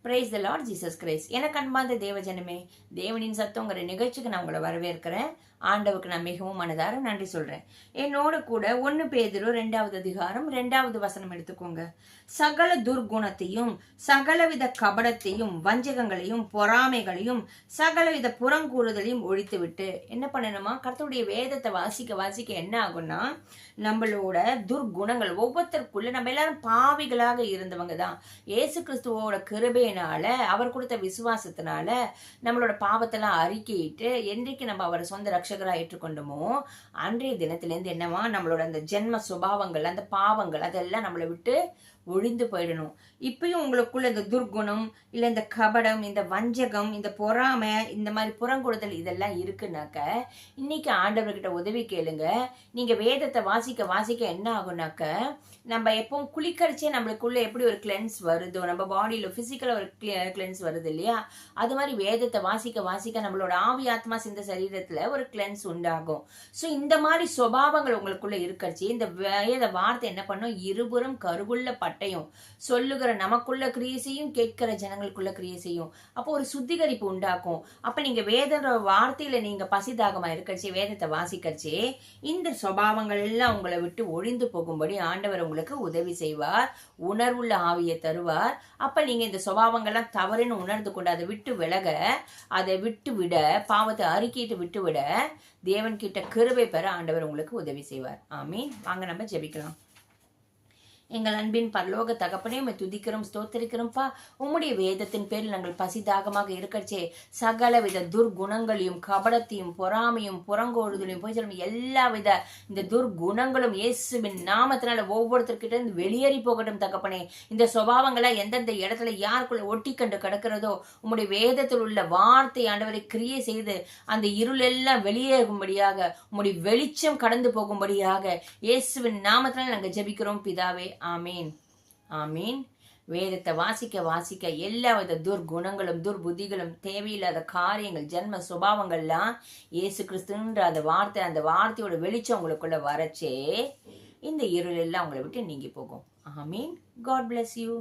Praise the Lord Jesus Christ. எனக்கு அன்பார்ந்த தேவஜனமே, தேவனின் சத்தங்கிற நிகழ்ச்சிக்கு நான் உங்களை வரவேற்கிறேன். ஆண்டவுக்கு நான் மிகவும் மனதார நன்றி சொல்றேன். என்னோட கூட 1 பேதுரு 2வது அதிகாரம் 2வது வசனம் எடுத்துக்கோங்க. சகல துர்குணத்தையும் சகலவித கபடத்தையும் வஞ்சகங்களையும் பொறாமைகளையும் சகலவித புறங்கூறுதலையும் ஒழித்துவிட்டு என்ன பண்ணணுமா? கர்த்தருடைய வேதத்தை வாசிக்க வாசிக்க என்ன ஆகும்னா, நம்மளோட துர்குணங்கள் ஒவ்வொருத்தருக்குள்ள நம்ம எல்லாரும் பாவிகளாக இருந்தவங்க தான். ஏசு கிறிஸ்துவோட கிருபையினால, அவர் கொடுத்த விசுவாசத்தினால நம்மளோட பாவத்தெல்லாம் அறிக்கையிட்டு என்றைக்கு நம்ம அவரை சொந்த ரட்சகரா ஏற்றுக்கொண்டோமோ அன்றைய தினத்திலேருந்து என்னவா, நம்மளோட அந்த ஜென்ம சுபாவங்கள், அந்த பாவங்கள் அதெல்லாம் நம்மளை விட்டு ஒழிந்து போயிடணும். இப்பயும் உங்களுக்குள்ள இந்த துர்குணம், இல்ல இந்த கபடம், இந்த வஞ்சகம், இந்த பொறாமை, இந்த மாதிரி புறங்கொடுதல் இதெல்லாம் இருக்குனாக்க இன்னைக்கு ஆண்டவர்கிட்ட உதவி கேளுங்க. நீங்க வேதத்தை வாசிக்க வாசிக்க என்ன ஆகும்னாக்க, நம்ம எப்பவும் குளிக்கரிச்சே நம்மளுக்குள்ள எப்படி ஒரு கிளென்ஸ் வருதோ, நம்ம பாடியில பிசிக்கலா ஒரு கிளென்ஸ் வருது இல்லையா, அது மாதிரி வேதத்தை வாசிக்க வாசிக்க நம்மளோட ஆவி ஆத்மா சிந்த சரீரத்துல ஒரு கிளென்ஸ் உண்டாகும். சோ இந்த மாதிரி சுபாவங்கள் உங்களுக்குள்ள இருக்கச்சு இந்த வேத வார்த்தை என்ன பண்ணும், இருபுறம் கருகுள்ள பட்டையும் சொல்லுகிற நமக்குள்ள கிரியை செய்யும், கேட்கிற ஜனங்களுக்குள்ள கிரியை செய்யும். அப்போ ஒரு சுத்திகரிப்பு உண்டாக்கும். அப்ப நீங்க வேத வார்த்தையில நீங்க பசிதாகமா இருக்கச்சு, வேதத்தை வாசிக்கச்சு இந்த சுபாவங்கள் எல்லாம் உங்களை விட்டு ஒழிந்து போகும்படி ஆண்டவர் உங்களுக்கு உதவி செய்வார், உணர்வுள்ள ஆவியை தருவார். அப்ப நீங்க இந்த சுபாவங்கள்லாம் தவறுன்னு உணர்ந்து கொண்டு அதை விட்டு விலக, அதை விட்டு விட, பாவத்தை அறிக்கையிட்டு விட்டு விட தேவன் கிட்ட கிருபை பெற ஆண்டவர் உங்களுக்கு உதவி செய்வார். ஆமீன். வாங்க நம்ம ஜெபிக்கலாம். எங்கள் அன்பின் பரலோக தகப்பனே, உம்மை துதிக்கிறோம், ஸ்தோத்திரிக்கிறோம்ப்பா. உம்முடைய வேதத்தின் பேரில் நாங்கள் பசிதாகமாக இருக்கச்சே சகல வித துர்குணங்களையும் கபடத்தையும் பொறாமையும் புறங்கோடுதலையும் போய் சொல்லும் எல்லா வித இந்த துர்குணங்களும் இயேசுவின் நாமத்தினால ஒவ்வொருத்தர்கிட்ட இருந்து வெளியேறி போகட்டும் தகப்பனே. இந்த சுபாவங்களை எந்தெந்த இடத்துல யாருக்குள்ள ஒட்டி கண்டு கிடக்கிறதோ உம்முடைய வேதத்தில் உள்ள வார்த்தை ஆண்டவரை கிரியை செய்து அந்த இருள் எல்லாம் வெளியேறும்படியாக, உம்முடைய வெளிச்சம் கடந்து போகும்படியாக இயேசுவின் நாமத்தினால நாங்கள் ஜெபிக்கிறோம் பிதாவே. ஆமீன், ஆமீன். வேதத்தை வாசிக்க வாசிக்க எல்லா வித துர்குணங்களும் துர்புத்திகளும் தேவையில்லாத காரியங்கள் ஜென்ம சுபாவங்கள்லாம் இயேசு கிறிஸ்துன்ற அந்த வார்த்தையோட வெளிச்சம் உங்களுக்குள்ள வரச்சே இந்த இருள் எல்லாம் உங்களை விட்டு நீங்கி போகும். ஆமீன். God bless you.